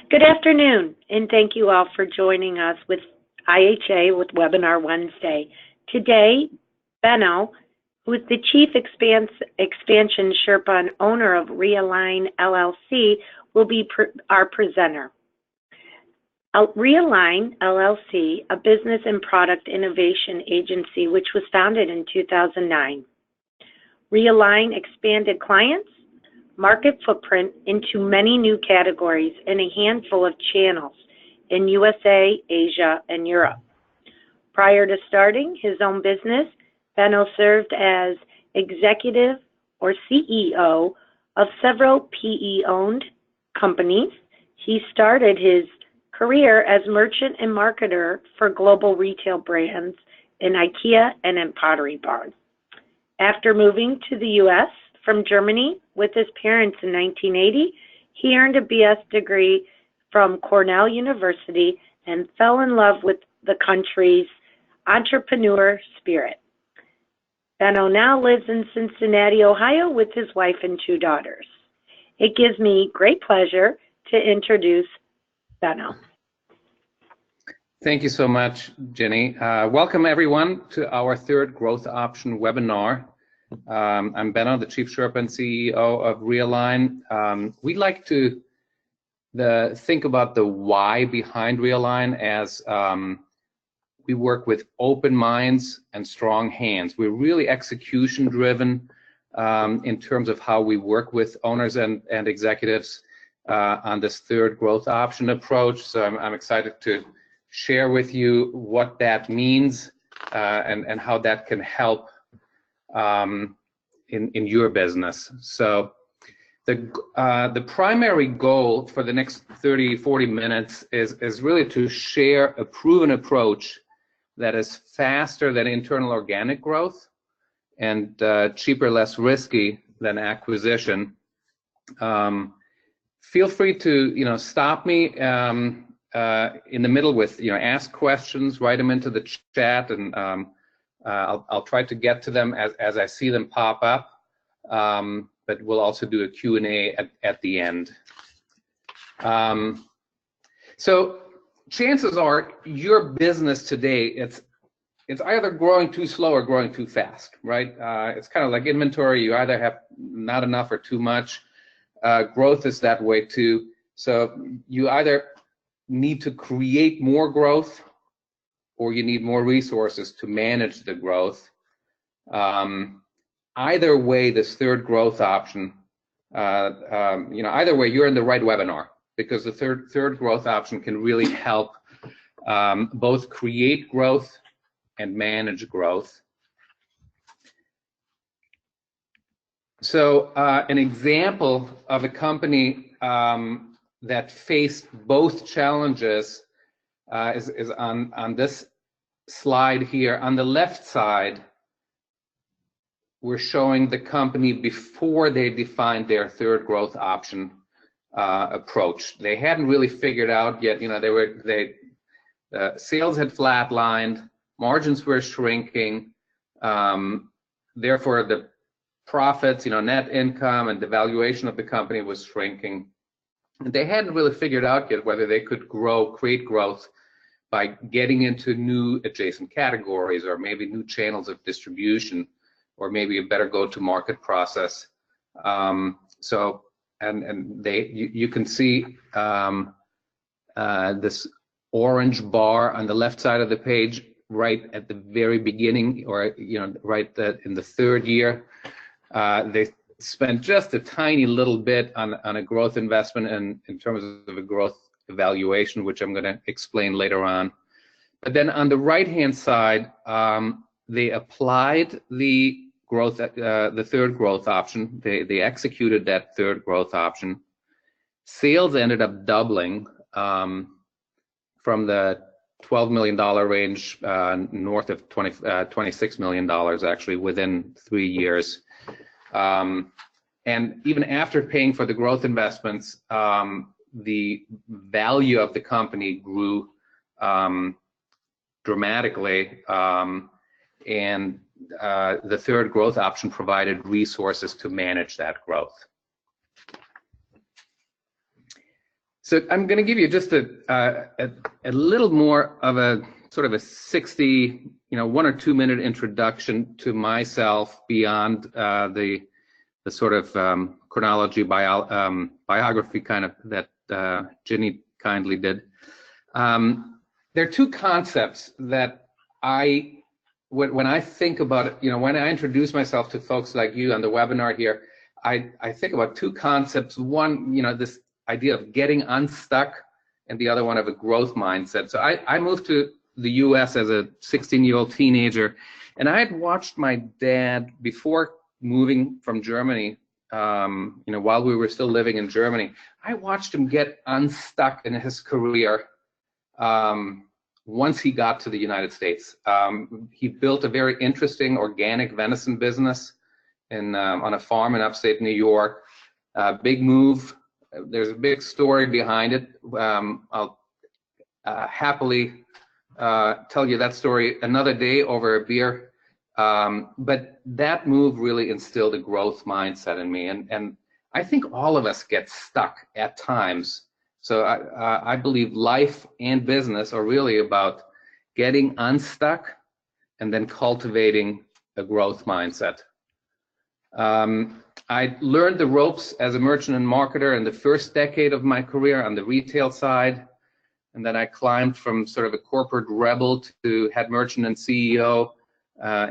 Good afternoon, and thank you all for joining us with IHA with Webinar Wednesday. Today, Benno, who is the Chief Expansion Sherpa and owner of reALIGN LLC, will be our presenter. reALIGN LLC, a business and product innovation agency which was founded in 2009. reALIGN expanded clients, market footprint into many new categories and a handful of channels in USA, Asia, and Europe. Prior to starting his own business, Benno served as executive or CEO of several PE-owned companies. He started his career as merchant and marketer for global retail brands in IKEA and in Pottery Barn. After moving to the U.S. from Germany with his parents in 1980, he earned a BS degree from Cornell University and fell in love with the country's entrepreneur spirit. Benno now lives in Cincinnati, Ohio with his wife and 2 daughters. It gives me great pleasure to introduce Benno. Thank you so much, Jenny. Welcome everyone to our third growth option webinar. I'm Benno, the Chief Sherpa and CEO of reALIGN. We like to think about the why behind reALIGN as we work with open minds and strong hands. We're really execution driven in terms of how we work with owners and executives on this third growth option approach. So I'm excited to share with you what that means and how that can help in your business. So the primary goal for the next 30-40 minutes is really to share a proven approach that is faster than internal organic growth and cheaper, less risky than acquisition. Feel free to stop me in the middle with ask questions, write them into the chat, and I'll try to get to them as I see them pop up, but we'll also do a Q&A at the end. So chances are your business today, it's either growing too slow or growing too fast, right? It's kind of like inventory. You either have not enough or too much. Growth is that way too. So you either need to create more growth or you need more resources to manage the growth. Either way, this third growth option, either way, you're in the right webinar, because the third growth option can really help both create growth and manage growth. So an example of a company that faced both challenges is on this slide here. On the left side, we're showing the company before they defined their third growth option approach. They hadn't really figured out yet. Sales had flatlined, margins were shrinking, therefore the profits, net income and the valuation of the company was shrinking. And they hadn't really figured out yet whether they could create growth by getting into new adjacent categories or maybe new channels of distribution, or maybe a better go-to-market process. You can see this orange bar on the left side of the page, right at the very beginning, or right in the third year. They spent just a tiny little bit on a growth investment in terms of a growth evaluation, which I'm going to explain later on. But then on the right-hand side, they applied the third growth option. They executed that third growth option. Sales ended up doubling from the $12 million range north of $26 million actually within 3 years. And even after paying for the growth investments, the value of the company grew dramatically, and the third growth option provided resources to manage that growth. So I'm going to give you just a little more of a sort of a 60, 1 or 2 minute introduction to myself beyond the sort of chronology biography kind of that Ginny kindly did. There are two concepts that when I think about it, when I introduce myself to folks like you on the webinar here, I think about two concepts. One, this idea of getting unstuck, and the other one of a growth mindset. So I moved to the US as a 16-year-old teenager, and I had watched my dad before moving from Germany, while we were still living in Germany. I watched him get unstuck in his career once he got to the United States. He built a very interesting organic venison business on a farm in upstate New York. Big move. There's a big story behind it. I'll happily tell you that story another day over a beer. But that move really instilled a growth mindset in me. And I think all of us get stuck at times. So I believe life and business are really about getting unstuck and then cultivating a growth mindset. I learned the ropes as a merchant and marketer in the first decade of my career on the retail side, and then I climbed from sort of a corporate rebel to head merchant and CEO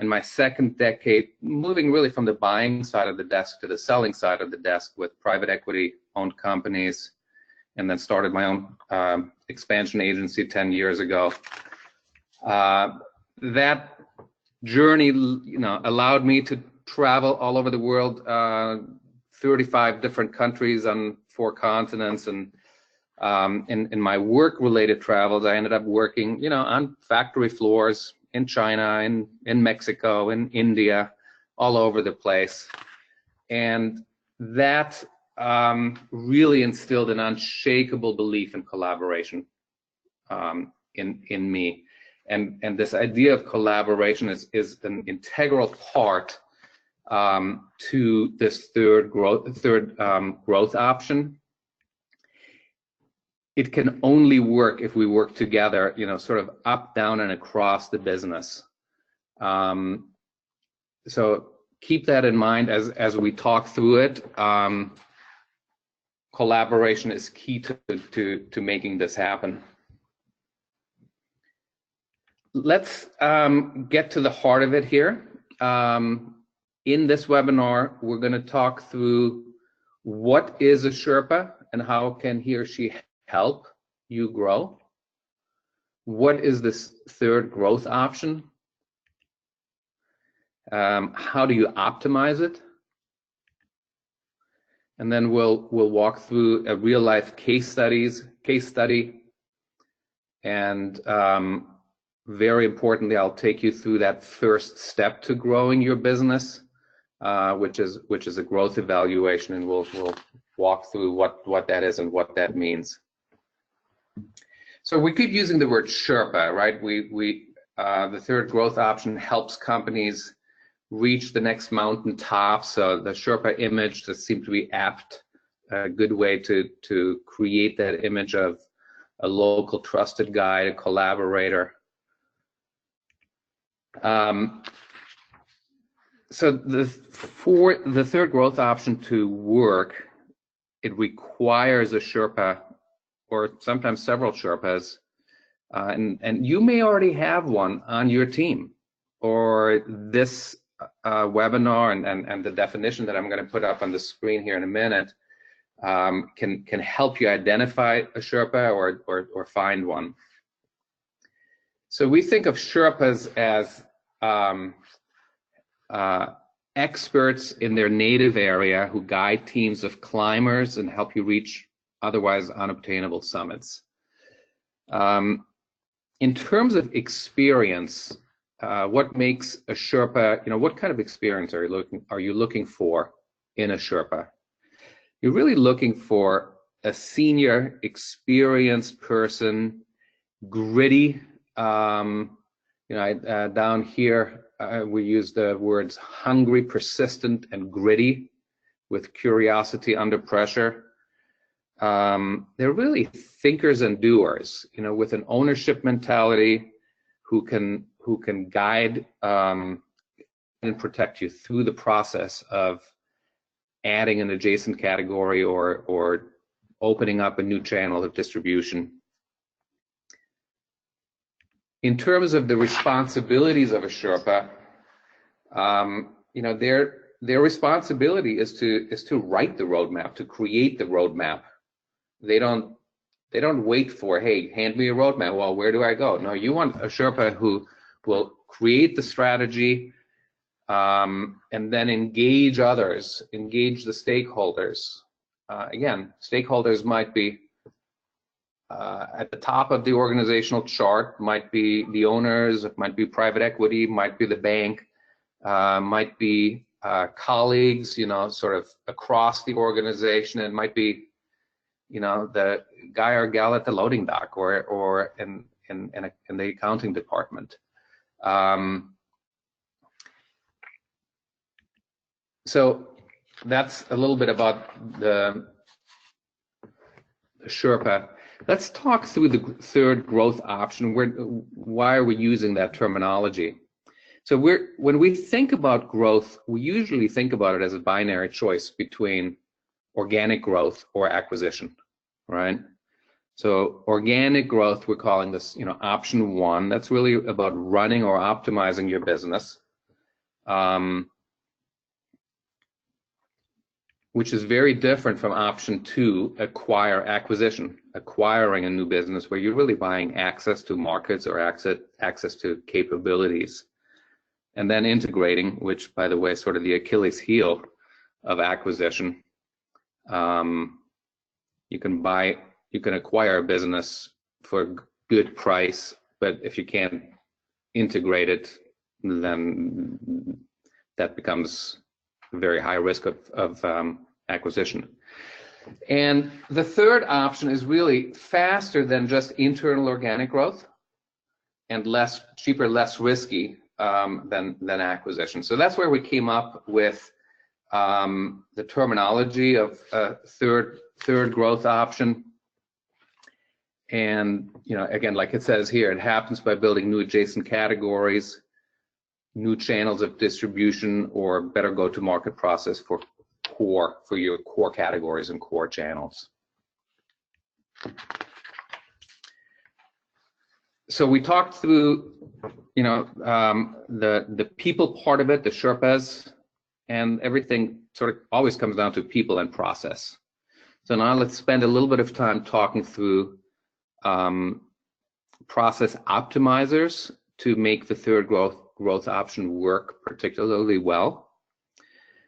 in my second decade, moving really from the buying side of the desk to the selling side of the desk with private equity owned companies, and then started my own expansion agency 10 years ago. That journey, allowed me to travel all over the world, 35 different countries on 4 continents, and in my work-related travels, I ended up working, on factory floors in China, in Mexico, in India, all over the place, and that really instilled an unshakable belief in collaboration in me, and this idea of collaboration is an integral part to this third growth option. It can only work if we work together, sort of up, down, and across the business. So keep that in mind as we talk through it. Collaboration is key to making this happen. Let's get to the heart of it here. In this webinar, we're going to talk through what is a Sherpa and how can he or she help you grow. What is this third growth option? How do you optimize it? And then we'll walk through a real life case study, and very importantly, I'll take you through that first step to growing your business, which is a growth evaluation, and we'll walk through what that is and what that means. So we keep using the word Sherpa, right? The third growth option helps companies reach the next mountaintop. So the Sherpa image just seems to be apt, a good way to create that image of a local trusted guide, a collaborator. So for the third growth option to work, it requires a Sherpa, or sometimes several Sherpas, and you may already have one on your team, or this webinar and the definition that I'm going to put up on the screen here in a minute can help you identify a Sherpa or find one. So we think of Sherpas as experts in their native area who guide teams of climbers and help you reach otherwise unobtainable summits. In terms of experience, what makes a Sherpa, what kind of experience are you looking for in a Sherpa? You're really looking for a senior, experienced person, gritty. Down here, we use the words hungry, persistent, and gritty, with curiosity under pressure. they're really thinkers and doers, with an ownership mentality, who can guide and protect you through the process of adding an adjacent category or opening up a new channel of distribution. In terms of the responsibilities of a Sherpa, their responsibility is to write the roadmap, to create the roadmap. They don't wait for, hey, hand me a roadmap. Well, where do I go? No, you want a Sherpa who will create the strategy, and then engage others, engage the stakeholders. Again, stakeholders might be at the top of the organizational chart, might be the owners, it might be private equity, might be the bank, might be colleagues, sort of across the organization, and might be, the guy or gal at the loading dock or in the accounting department. So that's a little bit about the Sherpa. Let's talk through the third growth option. Why are we using that terminology? So when we think about growth, we usually think about it as a binary choice between organic growth or acquisition, right? So organic growth, we're calling this, option one. That's really about running or optimizing your business, which is very different from option two, acquisition, acquiring a new business, where you're really buying access to markets or access to capabilities, and then integrating, which, by the way, is sort of the Achilles heel of acquisition. You can acquire a business for a good price, but if you can't integrate it, then that becomes a very high risk of acquisition. And the third option is really faster than just internal organic growth, and cheaper, less risky than acquisition. So that's where we came up with the terminology of third growth option. And again, like it says here, it happens by building new adjacent categories, new channels of distribution, or better go-to-market process for your core categories and core channels. So we talked through, the people part of it, the Sherpas, and everything sort of always comes down to people and process. So now let's spend a little bit of time talking through process optimizers to make the third growth option work particularly well.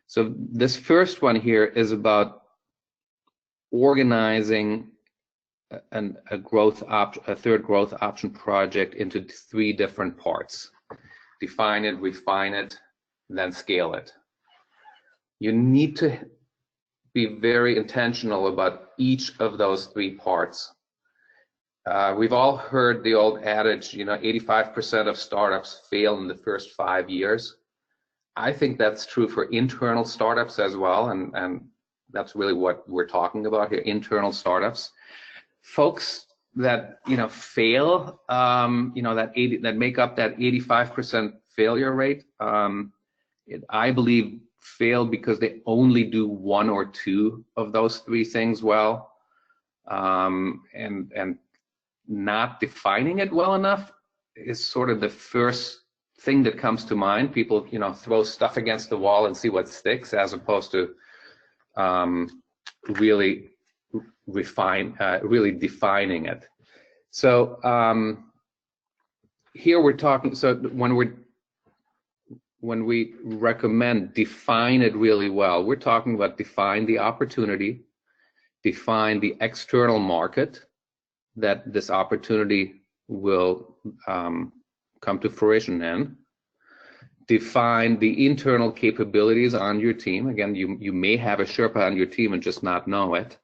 So this first one here is about organizing a third growth option project into 3 different parts: define it, refine it, then scale it. You need to be very intentional about each of those 3 parts. We've all heard the old adage, 85% of startups fail in the first 5 years. I think that's true for internal startups as well, and that's really what we're talking about here, internal startups. Folks that fail, that make up that 85% failure rate, I believe fail because they only do 1 or 2 of those 3 things well, and not defining it well enough is sort of the first thing that comes to mind. People, throw stuff against the wall and see what sticks, as opposed to really defining it. So here we're talking. So when we recommend define it really well, we're talking about define the opportunity, define the external market that this opportunity will come to fruition in, define the internal capabilities on your team. Again, you may have a Sherpa on your team and just not know it,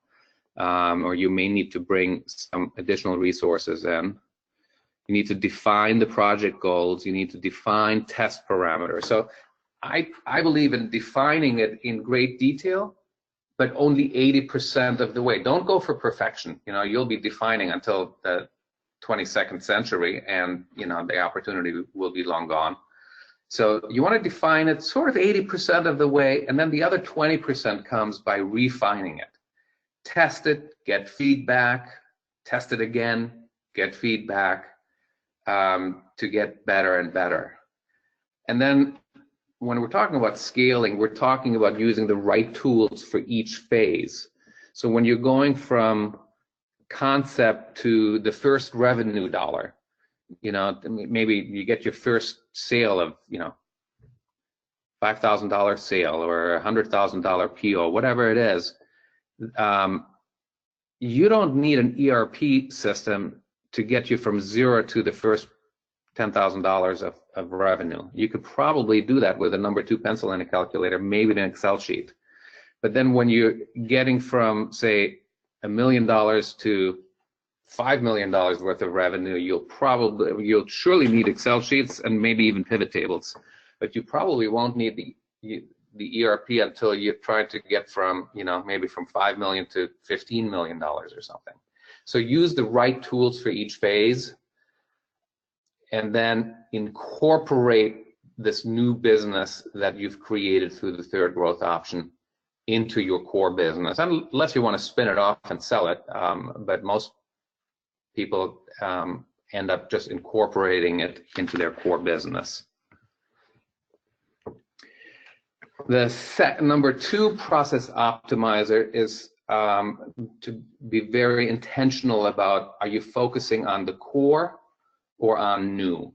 or you may need to bring some additional resources in. You need to define the project goals. You need to define test parameters. So I believe in defining it in great detail but only 80% of the way. Don't go for perfection. You know, you'll be defining until the 22nd century, and you know the opportunity will be long gone. So you want to define it sort of 80% of the way, and then the other 20% comes by refining it. Test it, get feedback, test it again, get feedback, to get better and better. And then when we're talking about scaling, we're talking about using the right tools for each phase. So when you're going from concept to the first revenue dollar, you know, maybe you get your first sale of, you know, $5,000 sale or $100,000 PO, whatever it is, you don't need an ERP system to get you from zero to the first $10,000 of revenue. You could probably do that with a number 2 pencil and a calculator, maybe an Excel sheet. But then when you're getting from, say, $1 million to $5 million worth of revenue, you'll surely need Excel sheets and maybe even pivot tables, but you probably won't need the ERP until you're trying to get from, you know, maybe from 5 million to $15 million or something. So use the right tools for each phase, and then incorporate this new business that you've created through the third growth option into your core business, unless you want to spin it off and sell it. But most people end up just incorporating it into their core business. The number 2 process optimizer is to be very intentional about, are you focusing on the core or on new?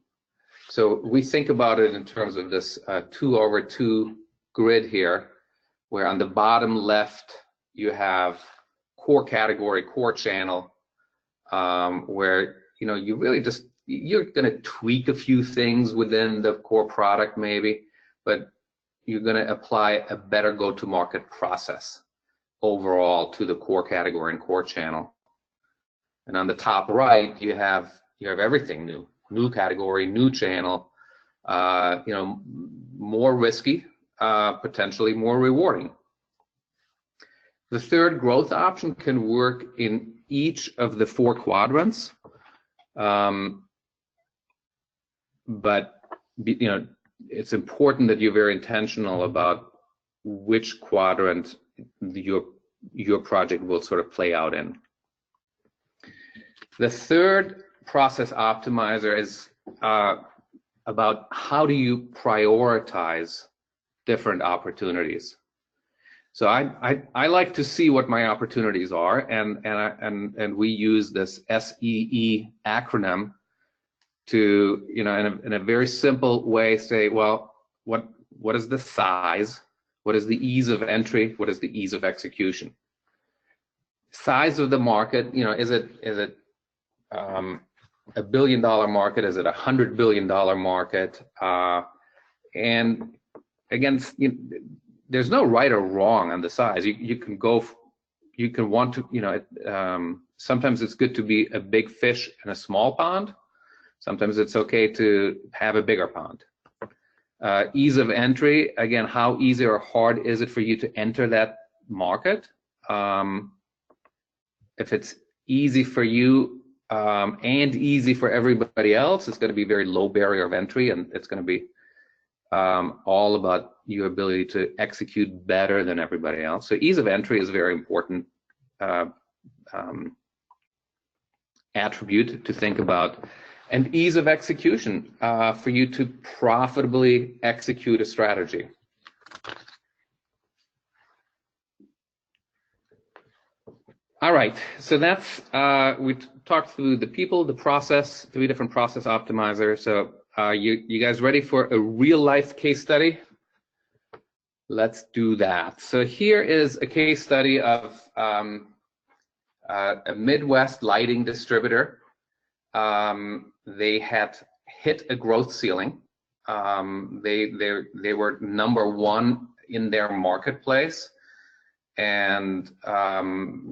So we think about it in terms of this 2/2 grid here, where on the bottom left you have core category, core channel, where, you know, you really just, you're going to tweak a few things within the core product maybe, but you're going to apply a better go-to-market process overall to the core category and core channel. And on the top right, you have everything new category, new channel, you know, more risky, potentially more rewarding. The third growth option can work in each of the 4 quadrants, but you know, it's important that you're very intentional about which quadrant your project will sort of play out in. The third process optimizer is about how do you prioritize different opportunities. So I like to see what my opportunities are, and we use this S.E.E. acronym to, you know, in a very simple way say, well, what is the size? What is the ease of entry? What is the ease of execution? Size of the market, you know, is it $1 billion market? Is it $100 billion market? And again, there's no right or wrong on the size. You can want to, you know, sometimes it's good to be a big fish in a small pond. Sometimes it's okay to have a bigger pond. Ease of entry, again, how easy or hard is it for you to enter that market? If it's easy for you and easy for everybody else, it's going to be very low barrier of entry, and it's going to be all about your ability to execute better than everybody else. So ease of entry is a very important attribute to think about. And ease of execution for you to profitably execute a strategy. All right, so that's, we talked through the people, the process, 3 different process optimizers. So you guys ready for a real life case study? Let's do that. So here is a case study of a Midwest lighting distributor. They had hit a growth ceiling. They were number 1 in their marketplace, and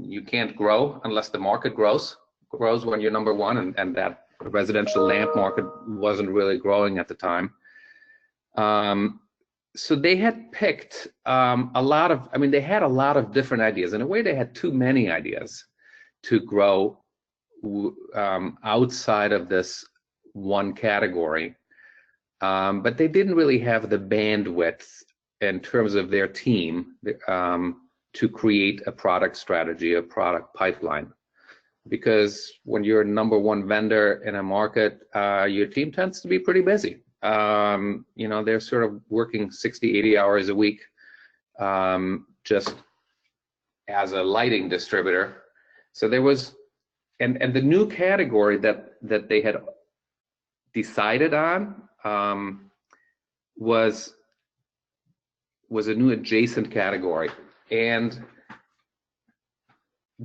you can't grow unless the market grows when you're number 1, and that residential lamp market wasn't really growing at the time. so they had picked a lot of, I mean, they had a lot of different ideas. In a way, they had too many ideas to grow outside of this one category. But they didn't really have the bandwidth in terms of their team to create a product strategy, a product pipeline. Because when you're number one vendor in a market, your team tends to be pretty busy. You know, they're sort of working 60, 80 hours a week just as a lighting distributor. So there was, and the new category that they had decided on was a new adjacent category. And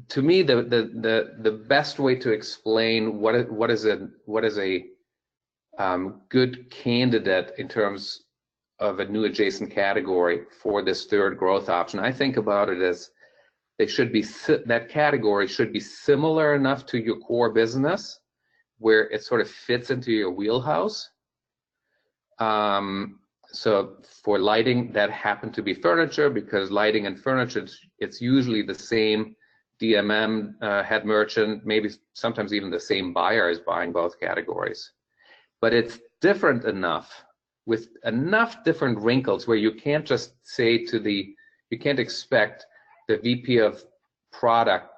to me, the best way to explain what is a good candidate in terms of a new adjacent category for this third growth option, I think about it as that category should be similar enough to your core business where it sort of fits into your wheelhouse. So for lighting, that happened to be furniture, because lighting and furniture, it's usually the same DMM head merchant, maybe sometimes even the same buyer is buying both categories. But it's different enough, with enough different wrinkles where you can't just say you can't expect the VP of product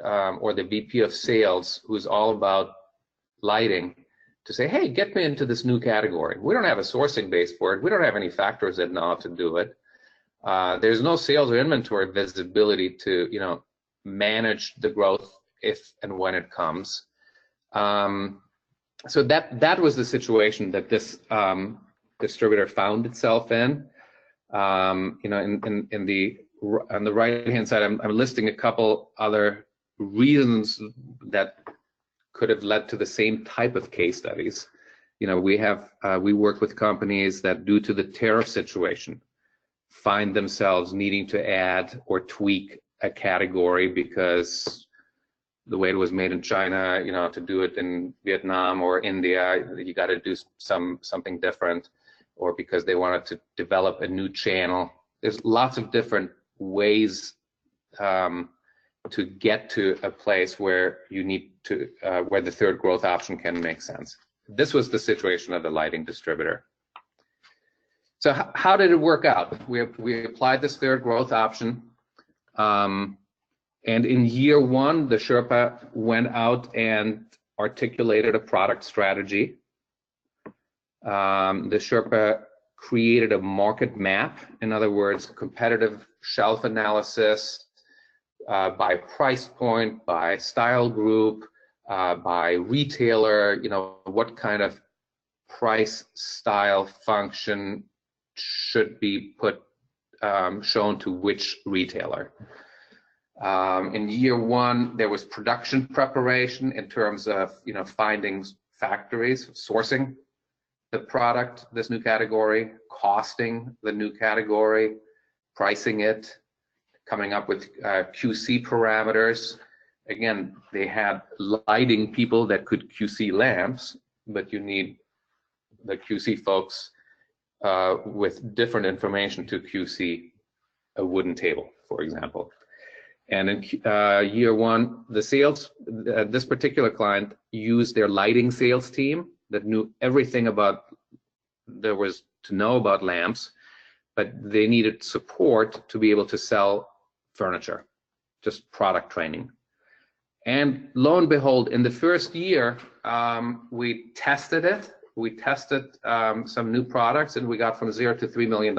or the VP of sales, who's all about lighting, to say, hey, get me into this new category. We don't have a sourcing base for it. We don't have any factors that know how to do it. There's no sales or inventory visibility to, you know, manage the growth if and when it comes. So that was the situation that this distributor found itself in. You know, on the right-hand side, I'm listing a couple other reasons that could have led to the same type of case studies. You know, we work with companies that, due to the tariff situation, find themselves needing to add or tweak a category because the way it was made in China, you know, to do it in Vietnam or India, you got to do something different, or because they wanted to develop a new channel. There's lots of different ways to get to a place where you need to, where the third growth option can make sense. This was the situation of the lighting distributor. So how did it work out? We applied this third growth option, and in year one, the Sherpa went out and articulated a product strategy. The Sherpa created a market map, in other words, competitive shelf analysis, by price point, by style group, by retailer, you know, what kind of price, style, function should be shown to which retailer. In year one, there was production preparation in terms of, you know, finding factories, sourcing the product, this new category, costing the new category, pricing it, coming up with QC parameters. Again, they had lighting people that could QC lamps, but you need the QC folks with different information to QC a wooden table, for example. And in year one, the sales, this particular client used their lighting sales team that knew everything there was to know about lamps, but they needed support to be able to sell furniture, just product training. And lo and behold, in the first year, we tested it. We tested some new products, and we got from $0 to $3 million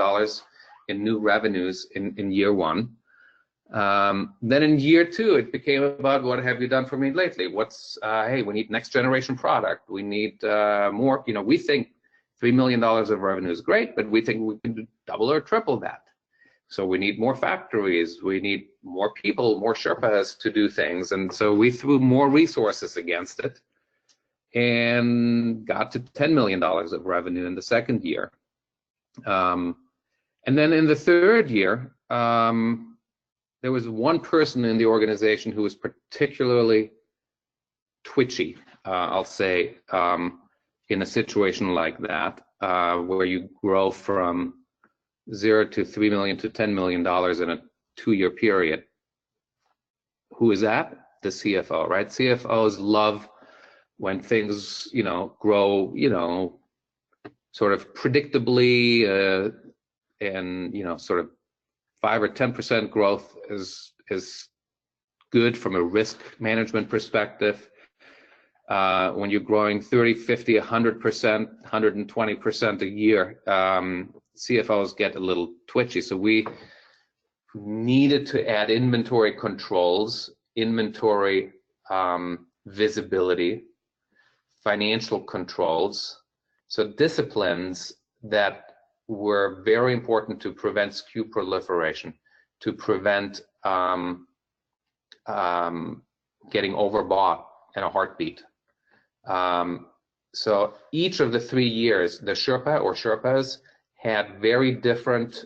in new revenues in year one. Then in year two, it became about, what have you done for me lately? Hey, we need next generation product. We need more, you know, we think $3 million of revenue is great, but we think we can double or triple that. So we need more factories, we need more people, more Sherpas to do things. And so we threw more resources against it and got to $10 million of revenue in the second year. And then in the third year, there was one person in the organization who was particularly twitchy, I'll say, in a situation like that, where you grow from $0 to $3 million to $10 million in a 2-year period. Who is that? The CFO, right? CFOs love when things, grow, sort of predictably, and sort of 5 or 10% growth is good from a risk management perspective. When you're growing 30, 50, 100%, 120% a year, CFOs get a little twitchy. So we needed to add inventory controls, inventory visibility, financial controls, so disciplines that were very important to prevent SKU proliferation, to prevent getting overbought in a heartbeat. So each of the 3 years, the Sherpa or Sherpas had very different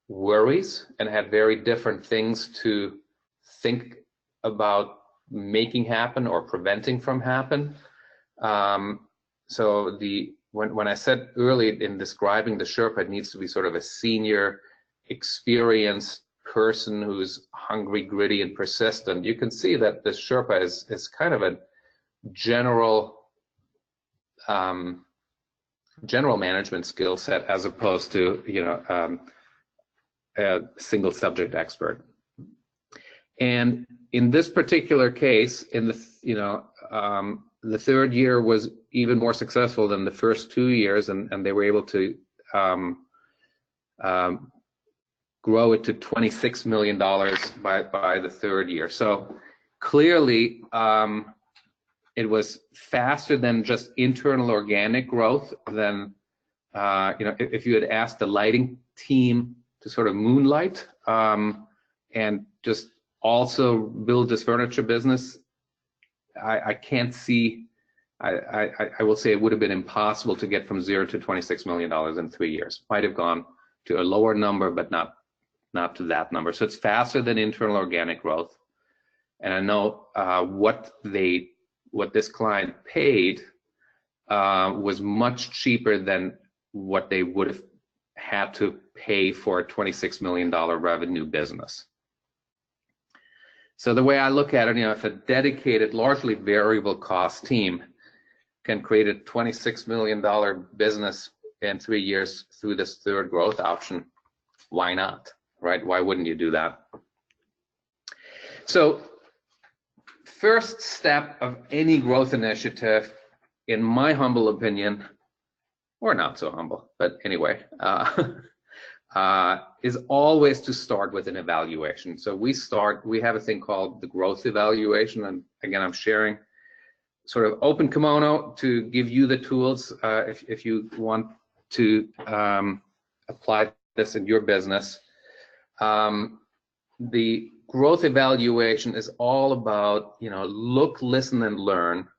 worries and had very different things to think about making happen or preventing from happen. So when I said early in describing the Sherpa, it needs to be sort of a senior, experienced person who's hungry, gritty, and persistent. You can see that the Sherpa is kind of a general management skill set as opposed to a single subject expert. And in this particular case, in the third year was even more successful than the first 2 years, and they were able to grow it to $26 million by the third year. So clearly, it was faster than just internal organic growth. Than if you had asked the lighting team to sort of moonlight and just also build this furniture business, I can't see. I will say it would have been impossible to get from 0 to $26 million in 3 years. Might have gone to a lower number, but not to that number. So it's faster than internal organic growth. And I know what this client paid was much cheaper than what they would have had to pay for a $26 million revenue business. So the way I look at it, if a dedicated, largely variable cost team can create a $26 million business in 3 years through this third growth option, why not, right? Why wouldn't you do that? So first step of any growth initiative, in my humble opinion, or not so humble, but anyway, is always to start with an evaluation. So we have a thing called the growth evaluation, and again, I'm sharing sort of open kimono to give you the tools if you want to apply this in your business. The growth evaluation is all about, look, listen, and learn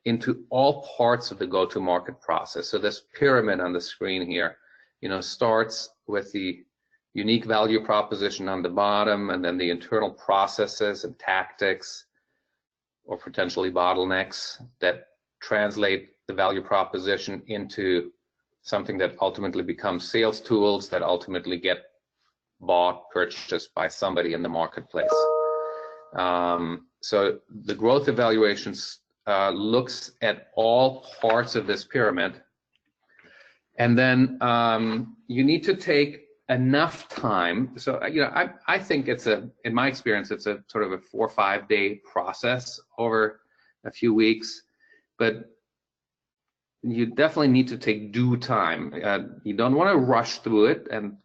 into all parts of the go-to-market process. So this pyramid on the screen here, starts with the unique value proposition on the bottom, and then the internal processes and tactics or potentially bottlenecks that translate the value proposition into something that ultimately becomes sales tools that ultimately get bought, purchased by somebody in the marketplace. So the growth evaluations looks at all parts of this pyramid. And then you need to take enough time. So, I think in my experience, it's a sort of a 4 or 5 day process over a few weeks, but you definitely need to take due time. You don't want to rush through it and,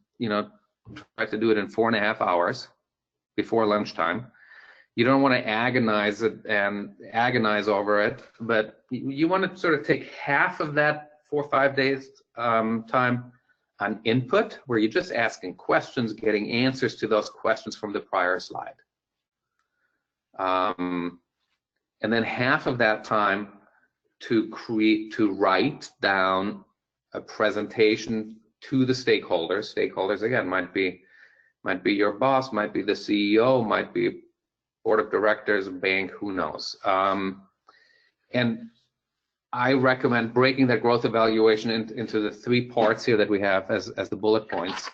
try to do it in 4.5 hours before lunchtime. You don't want to agonize over it, but you want to sort of take half of that 4 or 5 days time on input, where you're just asking questions, getting answers to those questions from the prior slide. And then half of that time to write down a presentation to the stakeholders. Stakeholders, again, might be your boss, might be the CEO, might be board of directors, bank, who knows. And I recommend breaking that growth evaluation into the 3 parts here that we have as the bullet points.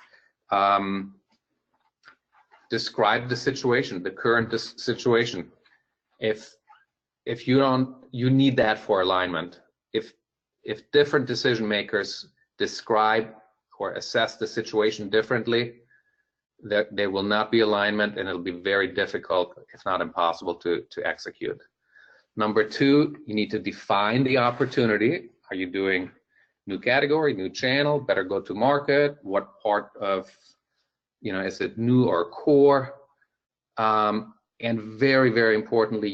Describe the situation, the current situation. If you need that for alignment. If different decision makers describe or assess the situation differently, there will not be alignment, and it'll be very difficult, if not impossible, to execute. Number 2, you need to define the opportunity. Are you doing new category, new channel, better go to market? What part of, is it new or core? And very, very importantly,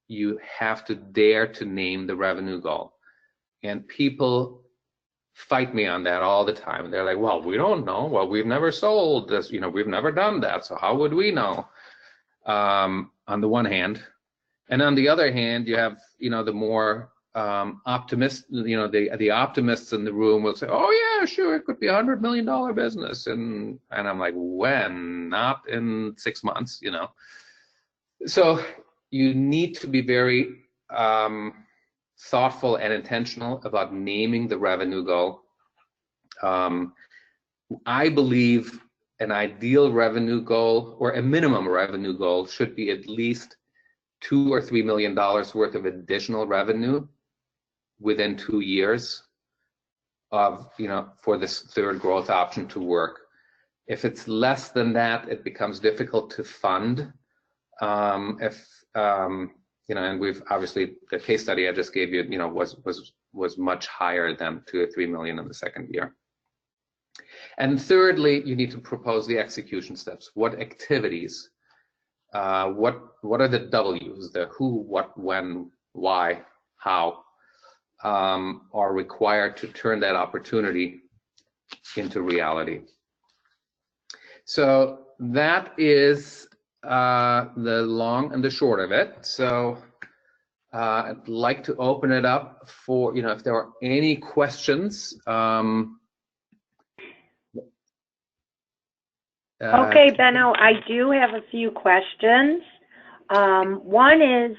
you have to dare to name the revenue goal. And people fight me on that all the time. They're like, well, we don't know. Well, we've never sold this, we've never done that. So how would we know? On the one hand. And on the other hand, you have, the more optimist, the optimists in the room will say, oh yeah, sure, it could be $100 million business. And I'm like, when? Not in 6 months, So you need to be very thoughtful and intentional about naming the revenue goal. I believe an ideal revenue goal or a minimum revenue goal should be at least $2 or $3 million worth of additional revenue within 2 years of, for this third growth option to work. If it's less than that, it becomes difficult to fund. And we've obviously, the case study I just gave you, was much higher than 2 or 3 million in the second year. And thirdly, you need to propose the execution steps. What activities? What are the W's? The who, what, when, why, how are required to turn that opportunity into reality. So that is the long and the short of it. So I'd like to open it up for, if there are any questions. Okay, Benno, I do have a few questions. One is,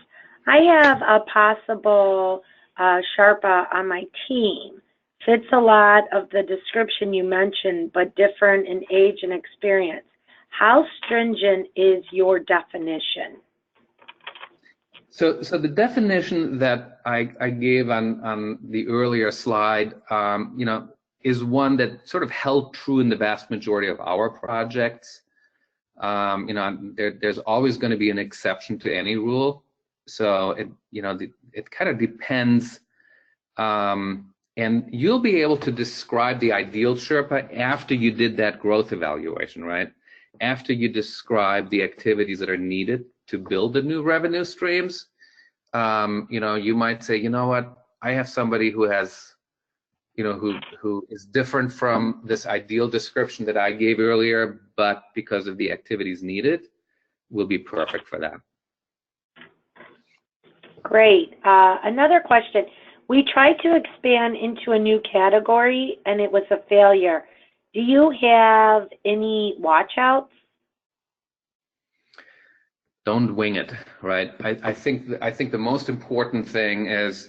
I have a possible Sherpa on my team. Fits a lot of the description you mentioned, but different in age and experience. How stringent is your definition? So the definition that I gave on the earlier slide, is one that sort of held true in the vast majority of our projects. There's always going to be an exception to any rule. So it kind of depends. And you'll be able to describe the ideal Sherpa after you did that growth evaluation, right? After you describe the activities that are needed to build the new revenue streams. You might say, what, I have somebody who has, who is different from this ideal description that I gave earlier, but because of the activities needed, will be perfect for that. Great. Another question. We tried to expand into a new category and it was a failure. Do you have any watch outs? Don't wing it, right? I think the most important thing is,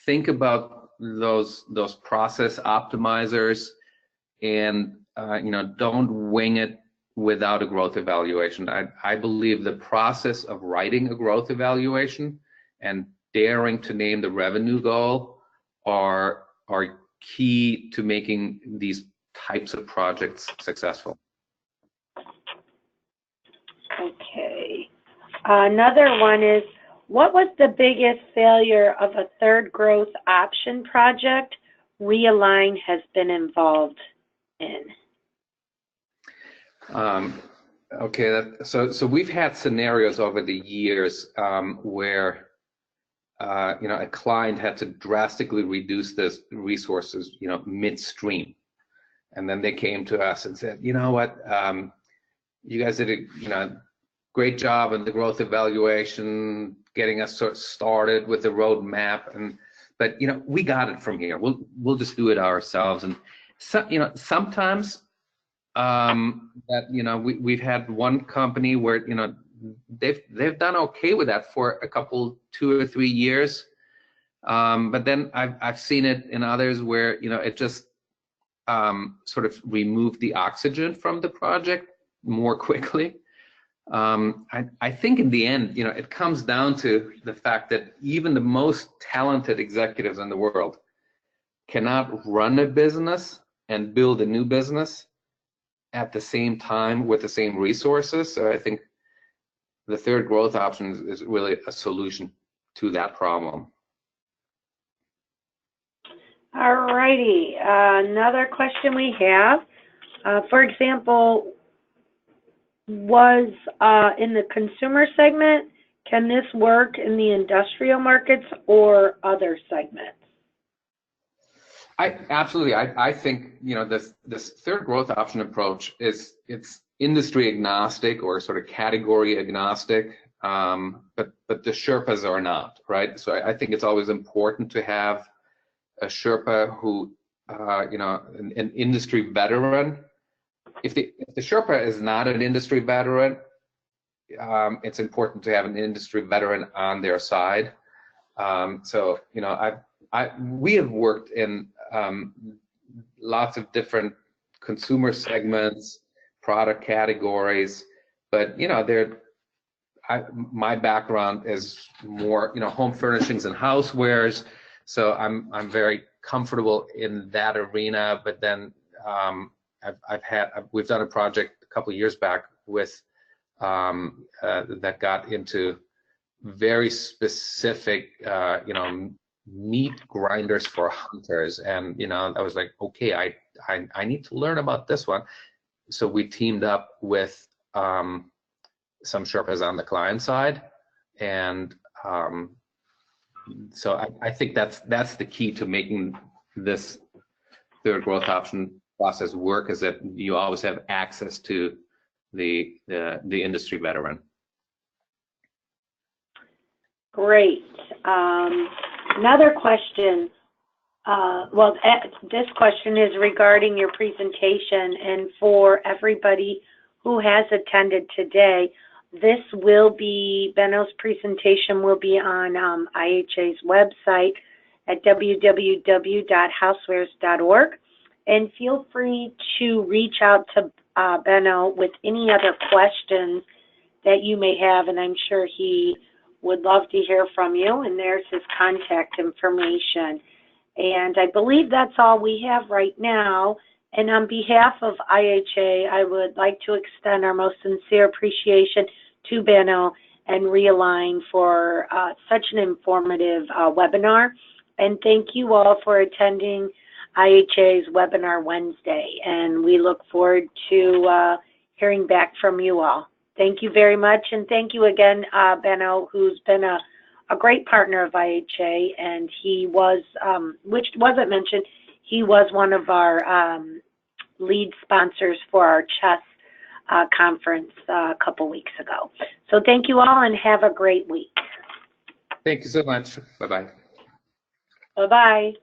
think about those process optimizers, and don't wing it without a growth evaluation. I believe the process of writing a growth evaluation and daring to name the revenue goal are key to making these types of projects successful. Okay. Another one is, what was the biggest failure of a third growth option project reALIGN has been involved in? Okay, so we've had scenarios over the years where a client had to drastically reduce the resources, midstream, and then they came to us and said, you know what, you guys did a great job in the growth evaluation, getting us sort of started with the roadmap, but we got it from here. We'll just do it ourselves. And so, sometimes that we've had one company where they've done okay with that for a couple, 2 or 3 years, But then I've seen it in others where, it just sort of removed the oxygen from the project more quickly. I think in the end, it comes down to the fact that even the most talented executives in the world cannot run a business and build a new business at the same time with the same resources. So I think the third growth option is really a solution to that problem. All righty. Another question we have, for example, was in the consumer segment, can this work in the industrial markets or other segments? Absolutely. I think this third growth option approach it's industry agnostic or sort of category agnostic, but the Sherpas are not, right? So I think it's always important to have a Sherpa who an industry veteran. If the Sherpa is not an industry veteran, it's important to have an industry veteran on their side. So we have worked in lots of different consumer segments, product categories, but my background is more home furnishings and housewares, so I'm very comfortable in that arena. But then we've done a project a couple of years back with that got into very specific meat grinders for hunters, and I was like, okay, I need to learn about this one. So we teamed up with some Sherpas on the client side, and so I think that's the key to making this third growth option process work, is that you always have access to the industry veteran. Great. Another question. This question is regarding your presentation, and for everybody who has attended today, Benno's presentation will be on IHA's website at www.housewares.org, and feel free to reach out to Benno with any other questions that you may have, and I'm sure he would love to hear from you, and there's his contact information. And I believe that's all we have right now. And on behalf of IHA, I would like to extend our most sincere appreciation to Benno and reALIGN for such an informative webinar. And thank you all for attending IHA's Webinar Wednesday. And we look forward to hearing back from you all. Thank you very much, and thank you again, Benno, who's been a great partner of IHA, and he was, which wasn't mentioned, he was one of our lead sponsors for our chess conference a couple weeks ago. So thank you all, and have a great week. Thank you so much. Bye-bye. Bye-bye.